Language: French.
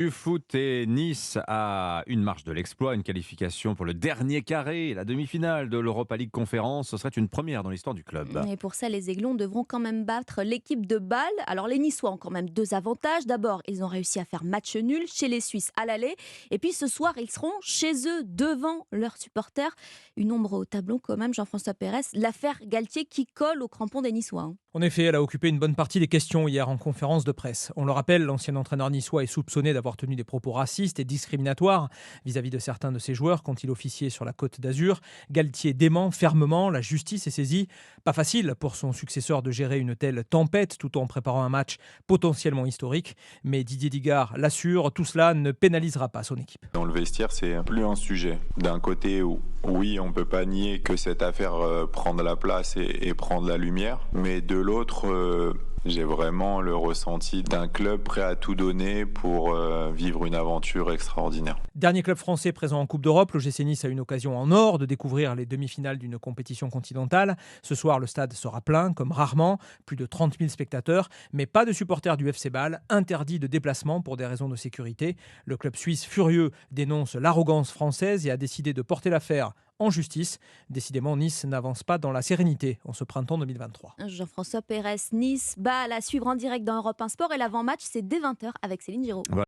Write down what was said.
Du foot et Nice a une marche de l'exploit, une qualification pour le dernier carré, la demi-finale de l'Europa League Conférence. Ce serait une première dans l'histoire du club. Et pour ça, les Aiglons devront quand même battre l'équipe de Bâle. Alors les Niçois ont quand même deux avantages. D'abord, ils ont réussi à faire match nul chez les Suisses à l'aller. Et puis ce soir, ils seront chez eux devant leurs supporters. Une ombre au tableau quand même, Jean-François Pérez. L'affaire Galtier qui colle au crampon des Niçois, hein. En effet, elle a occupé une bonne partie des questions hier en conférence de presse. On le rappelle, l'ancien entraîneur niçois est soupçonné d'avoir tenu des propos racistes et discriminatoires vis-à-vis de certains de ses joueurs quand il officiait sur la Côte d'Azur. Galtier dément fermement, la justice est saisie. Pas facile pour son successeur de gérer une telle tempête tout en préparant un match potentiellement historique. Mais Didier Digard l'assure, tout cela ne pénalisera pas son équipe. Dans le vestiaire, c'est plus un sujet. D'un côté, oui, on peut pas nier que cette affaire prend de la place et prend de la lumière, mais de l'autre, j'ai vraiment le ressenti d'un club prêt à tout donner pour vivre une aventure extraordinaire. Dernier club français présent en Coupe d'Europe, l'OGC Nice a une occasion en or de découvrir les demi-finales d'une compétition continentale. Ce soir, le stade sera plein, comme rarement, plus de 30 000 spectateurs, mais pas de supporters du FC Bâle, interdits de déplacement pour des raisons de sécurité. Le club suisse furieux dénonce l'arrogance française et a décidé de porter l'affaire en justice. Décidément, Nice n'avance pas dans la sérénité en ce printemps 2023. Jean-François Pérez, Nice, Bâle à suivre en direct dans Europe 1 Sport. Et l'avant-match, c'est dès 20h avec Céline Giraud.